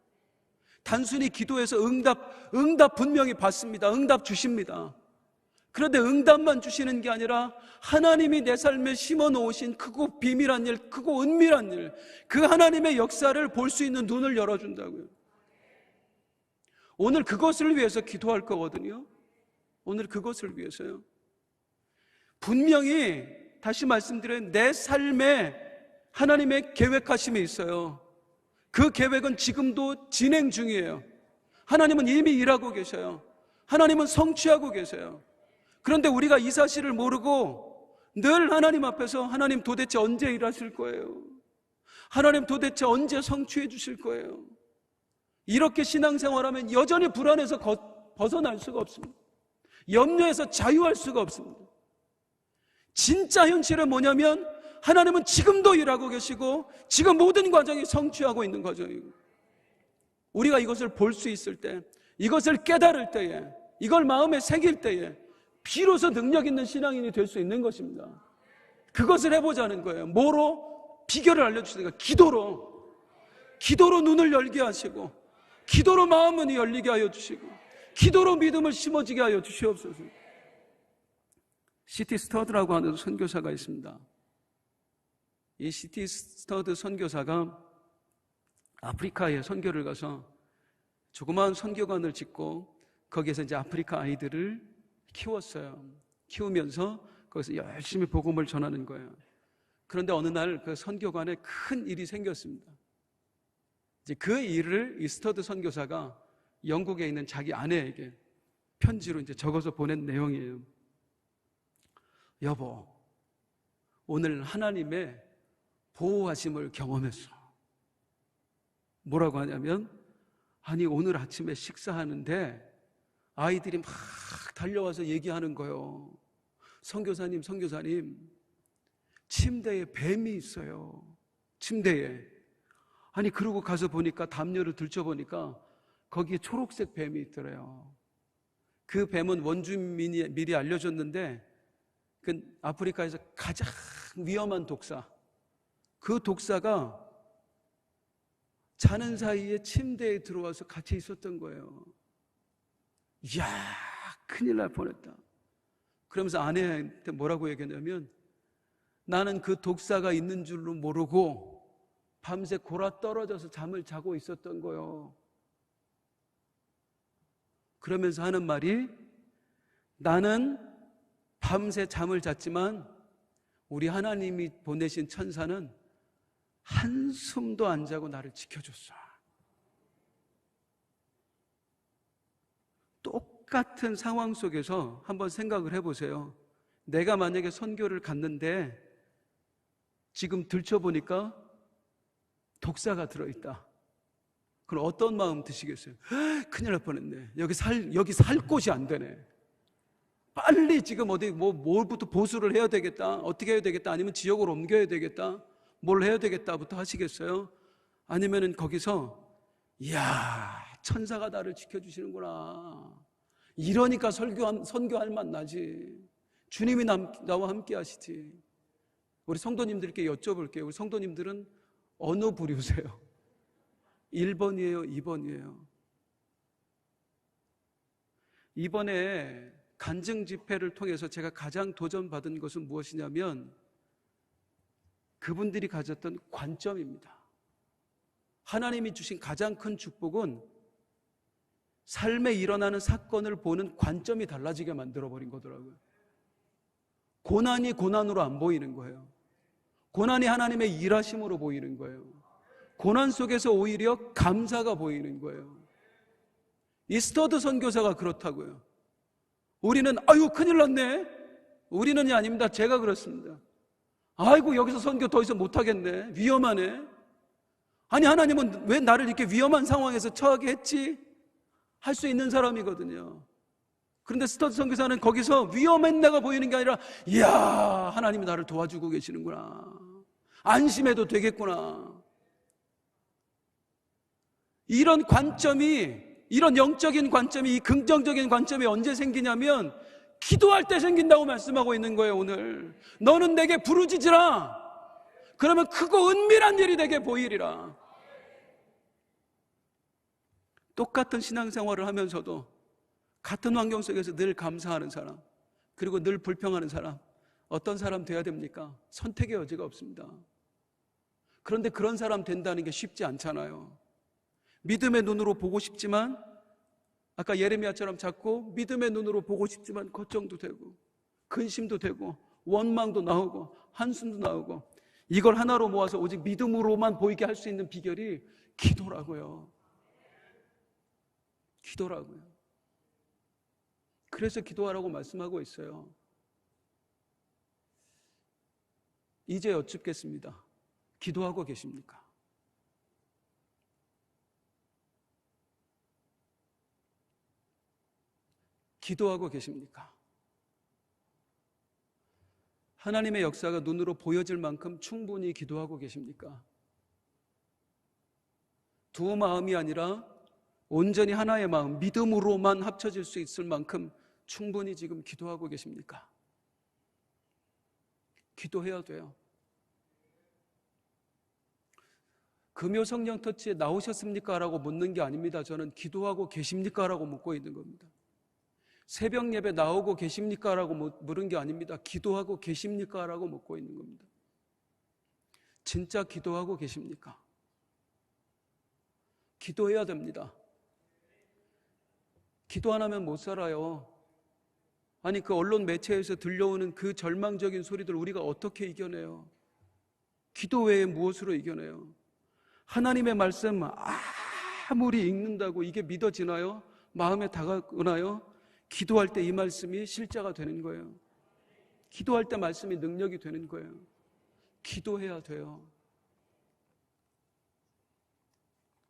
단순히 기도해서 응답 분명히 받습니다. 응답 주십니다. 그런데 응답만 주시는 게 아니라 하나님이 내 삶에 심어 놓으신 크고 비밀한 일, 크고 은밀한 일, 그 하나님의 역사를 볼 수 있는 눈을 열어준다고요. 오늘 그것을 위해서 기도할 거거든요. 오늘 그것을 위해서요. 분명히 다시 말씀드려요. 내 삶에 하나님의 계획하심이 있어요. 그 계획은 지금도 진행 중이에요. 하나님은 이미 일하고 계셔요. 하나님은 성취하고 계세요. 그런데 우리가 이 사실을 모르고 늘 하나님 앞에서 하나님 도대체 언제 일하실 거예요? 하나님 도대체 언제 성취해 주실 거예요? 이렇게 신앙생활하면 여전히 불안해서 벗어날 수가 없습니다. 염려에서 자유할 수가 없습니다. 진짜 현실은 뭐냐면 하나님은 지금도 일하고 계시고 지금 모든 과정이 성취하고 있는 과정이고, 우리가 이것을 볼 수 있을 때, 이것을 깨달을 때에, 이걸 마음에 새길 때에 비로소 능력 있는 신앙인이 될 수 있는 것입니다. 그것을 해보자는 거예요. 뭐로? 비결을 알려주시니까 기도로 눈을 열게 하시고, 기도로 마음문이 열리게 하여 주시고, 기도로 믿음을 심어지게 하여 주시옵소서. C.T. 스터드라고 하는 선교사가 있습니다. 이 C.T. 스터드 선교사가 아프리카에 선교를 가서 조그마한 선교관을 짓고 거기에서 이제 아프리카 아이들을 키웠어요. 키우면서 거기서 열심히 복음을 전하는 거예요. 그런데 어느 날 그 선교관에 큰 일이 생겼습니다. 이제 그 일을 이 스터드 선교사가 영국에 있는 자기 아내에게 편지로 이제 적어서 보낸 내용이에요. 여보, 오늘 하나님의 보호하심을 경험했어. 뭐라고 하냐면, 아니 오늘 아침에 식사하는데 아이들이 막 달려와서 얘기하는 거예요. 선교사님, 침대에 뱀이 있어요. 침대에. 아니 그러고 가서 보니까 담요를 들춰보니까 거기에 초록색 뱀이 있더래요. 그 뱀은 원주민이 미리 알려줬는데 그 아프리카에서 가장 위험한 독사, 그 독사가 자는 사이에 침대에 들어와서 같이 있었던 거예요. 이야, 큰일 날 뻔했다. 그러면서 아내한테 뭐라고 얘기했냐면, 나는 그 독사가 있는 줄로 모르고 밤새 골아 떨어져서 잠을 자고 있었던 거예요. 그러면서 하는 말이, 나는 밤새 잠을 잤지만 우리 하나님이 보내신 천사는 한숨도 안 자고 나를 지켜줬어. 똑같은 상황 속에서 한번 생각을 해보세요. 내가 만약에 선교를 갔는데 지금 들춰보니까 독사가 들어있다. 그럼 어떤 마음 드시겠어요? 큰일 날 뻔했네. 여기 살 곳이 안 되네. 빨리 지금 어디 뭘부터 보수를 해야 되겠다. 어떻게 해야 되겠다. 아니면 지역으로 옮겨야 되겠다. 뭘 해야 되겠다부터 하시겠어요? 아니면은 거기서 이야, 천사가 나를 지켜주시는구나. 이러니까 선교할 맛 나지. 주님이 나와 함께 하시지. 우리 성도님들께 여쭤볼게요. 우리 성도님들은 어느 부류세요? 1번이에요? 2번이에요? 이번에 간증 집회를 통해서 제가 가장 도전받은 것은 무엇이냐면 그분들이 가졌던 관점입니다. 하나님이 주신 가장 큰 축복은 삶에 일어나는 사건을 보는 관점이 달라지게 만들어버린 거더라고요. 고난이 고난으로 안 보이는 거예요. 고난이 하나님의 일하심으로 보이는 거예요. 고난 속에서 오히려 감사가 보이는 거예요. 이 스터드 선교사가 그렇다고요. 우리는 아유 큰일 났네. 우리는이 아닙니다. 제가 그렇습니다. 아이고 여기서 선교 더 이상 못하겠네. 위험하네. 아니 하나님은 왜 나를 이렇게 위험한 상황에서 처하게 했지? 할 수 있는 사람이거든요. 그런데 스터드 선교사는 거기서 위험한 내가 보이는 게 아니라 이야, 하나님이 나를 도와주고 계시는구나. 안심해도 되겠구나. 이런 관점이, 이런 영적인 관점이, 이 긍정적인 관점이 언제 생기냐면 기도할 때 생긴다고 말씀하고 있는 거예요. 오늘 너는 내게 부르짖으라. 그러면 크고 은밀한 일이 내게 보이리라. 똑같은 신앙생활을 하면서도 같은 환경 속에서 늘 감사하는 사람, 그리고 늘 불평하는 사람, 어떤 사람 돼야 됩니까? 선택의 여지가 없습니다. 그런데 그런 사람 된다는 게 쉽지 않잖아요. 믿음의 눈으로 보고 싶지만, 아까 예레미야처럼 자꾸 믿음의 눈으로 보고 싶지만 걱정도 되고 근심도 되고 원망도 나오고 한숨도 나오고, 이걸 하나로 모아서 오직 믿음으로만 보이게 할 수 있는 비결이 기도라고요. 기도라고요. 그래서 기도하라고 말씀하고 있어요. 이제 여쭙겠습니다. 기도하고 계십니까? 기도하고 계십니까? 하나님의 역사가 눈으로 보여질 만큼 충분히 기도하고 계십니까? 두 마음이 아니라 온전히 하나의 마음, 믿음으로만 합쳐질 수 있을 만큼 충분히 지금 기도하고 계십니까? 기도해야 돼요. 금요 성령 터치에 나오셨습니까? 라고 묻는 게 아닙니다. 저는 기도하고 계십니까? 라고 묻고 있는 겁니다. 새벽 예배 나오고 계십니까? 라고 물은 게 아닙니다. 기도하고 계십니까? 라고 묻고 있는 겁니다. 진짜 기도하고 계십니까? 기도해야 됩니다. 기도 안 하면 못 살아요. 아니, 그 언론 매체에서 들려오는 그 절망적인 소리들 우리가 어떻게 이겨내요? 기도 외에 무엇으로 이겨내요? 하나님의 말씀 아무리 읽는다고 이게 믿어지나요? 마음에 다가오나요? 기도할 때 이 말씀이 실제가 되는 거예요. 기도할 때 말씀이 능력이 되는 거예요. 기도해야 돼요.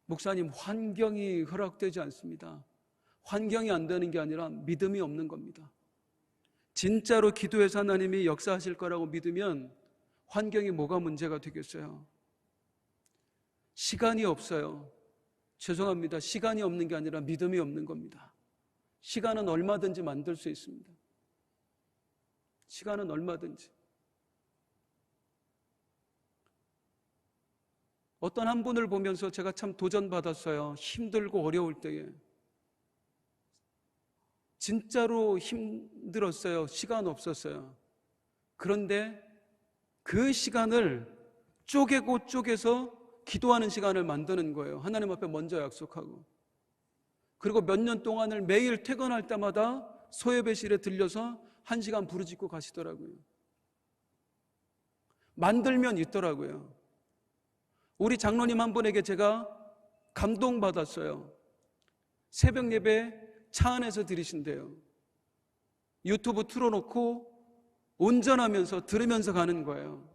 목사님, 환경이 허락되지 않습니다. 환경이 안 되는 게 아니라 믿음이 없는 겁니다. 진짜로 기도해서 하나님이 역사하실 거라고 믿으면 환경이 뭐가 문제가 되겠어요? 시간이 없어요. 죄송합니다. 시간이 없는 게 아니라 믿음이 없는 겁니다. 시간은 얼마든지 만들 수 있습니다. 시간은 얼마든지. 어떤 한 분을 보면서 제가 참 도전받았어요. 힘들고 어려울 때에. 진짜로 힘들었어요. 시간 없었어요. 그런데 그 시간을 쪼개고 쪼개서 기도하는 시간을 만드는 거예요. 하나님 앞에 먼저 약속하고. 그리고 몇 년 동안을 매일 퇴근할 때마다 소예배실에 들려서 1시간 부르짖고 가시더라고요. 만들면 있더라고요. 우리 장로님 한 분에게 제가 감동받았어요. 새벽 예배 차 안에서 들으신대요. 유튜브 틀어놓고 운전하면서 들으면서 가는 거예요.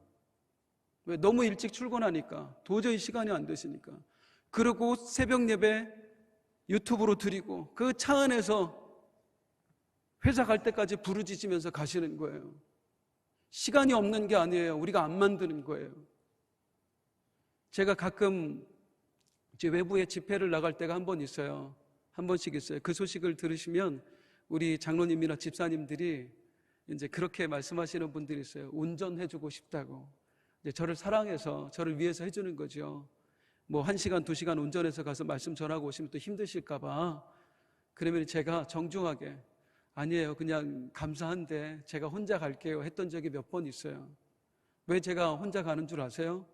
왜? 너무 일찍 출근하니까 도저히 시간이 안 되시니까. 그리고 새벽 예배 유튜브로 드리고 그 차 안에서 회사 갈 때까지 부르짖으면서 가시는 거예요. 시간이 없는 게 아니에요. 우리가 안 만드는 거예요. 제가 가끔 이제 외부에 집회를 나갈 때가 한 번 있어요. 한 번씩 있어요. 그 소식을 들으시면 우리 장로님이나 집사님들이 이제 그렇게 말씀하시는 분들이 있어요. 운전해주고 싶다고. 이제 저를 사랑해서 저를 위해서 해주는 거죠. 뭐 1시간, 2시간 운전해서 가서 말씀 전하고 오시면 또 힘드실까봐. 그러면 제가 정중하게 아니에요. 그냥 감사한데 제가 혼자 갈게요. 했던 적이 몇 번 있어요. 왜 제가 혼자 가는 줄 아세요?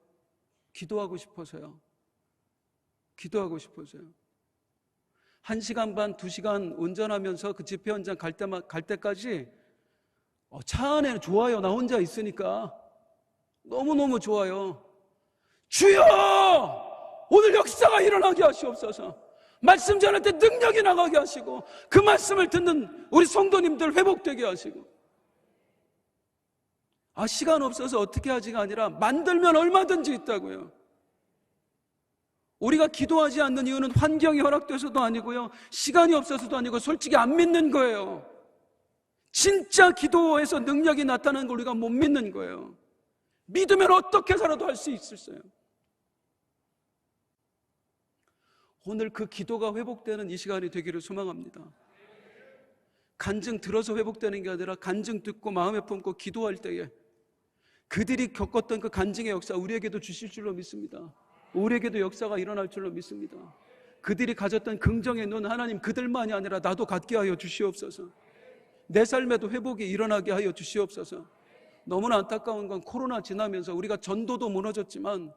기도하고 싶어서요. 기도하고 싶어서요. 1시간 반, 2시간 운전하면서 그 집회 현장 갈 때까지 차 안에는 좋아요. 나 혼자 있으니까 너무너무 좋아요. 주여! 오늘 역사가 일어나게 하시옵소서. 말씀 전할 때 능력이 나가게 하시고 그 말씀을 듣는 우리 성도님들 회복되게 하시고. 시간 없어서 어떻게 하지가 아니라 만들면 얼마든지 있다고요. 우리가 기도하지 않는 이유는 환경이 허락돼서도 아니고요, 시간이 없어서도 아니고 솔직히 안 믿는 거예요. 진짜 기도에서 능력이 나타나는 걸 우리가 못 믿는 거예요. 믿으면 어떻게 살아도 할 수 있었어요. 오늘 그 기도가 회복되는 이 시간이 되기를 소망합니다. 간증 들어서 회복되는 게 아니라 간증 듣고 마음에 품고 기도할 때에 그들이 겪었던 그 간증의 역사 우리에게도 주실 줄로 믿습니다. 우리에게도 역사가 일어날 줄로 믿습니다. 그들이 가졌던 긍정의 눈, 하나님 그들만이 아니라 나도 갖게 하여 주시옵소서. 내 삶에도 회복이 일어나게 하여 주시옵소서. 너무나 안타까운 건 코로나 지나면서 우리가 전도도 무너졌지만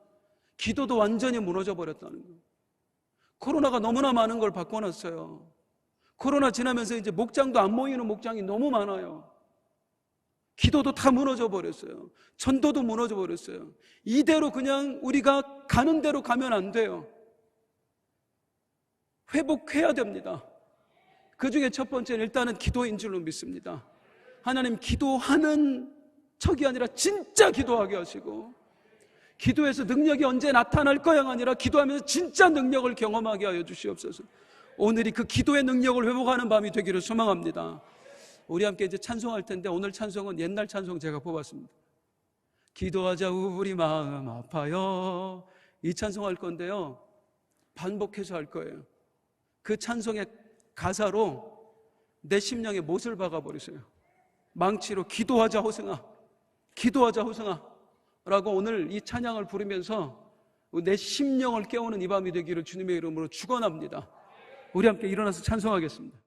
기도도 완전히 무너져 버렸다는 거예요. 코로나가 너무나 많은 걸 바꿔놨어요. 코로나 지나면서 이제 목장도 안 모이는 목장이 너무 많아요. 기도도 다 무너져 버렸어요. 전도도 무너져 버렸어요. 이대로 그냥 우리가 가는 대로 가면 안 돼요. 회복해야 됩니다. 그 중에 첫 번째는 일단은 기도인 줄로 믿습니다. 하나님, 기도하는 척이 아니라 진짜 기도하게 하시고, 기도에서 능력이 언제 나타날 거야가 아니라 기도하면서 진짜 능력을 경험하게 하여 주시옵소서. 오늘이 그 기도의 능력을 회복하는 밤이 되기를 소망합니다. 우리 함께 이제 찬송할 텐데, 오늘 찬송은 옛날 찬송 제가 뽑았습니다. 기도하자 우리 마음 아파요. 이 찬송 할 건데요, 반복해서 할 거예요. 그 찬송의 가사로 내 심령에 못을 박아버리세요. 망치로 기도하자 호승아, 기도하자 호승아 라고 오늘 이 찬양을 부르면서 내 심령을 깨우는 이 밤이 되기를 주님의 이름으로 축원합니다. 우리 함께 일어나서 찬송하겠습니다.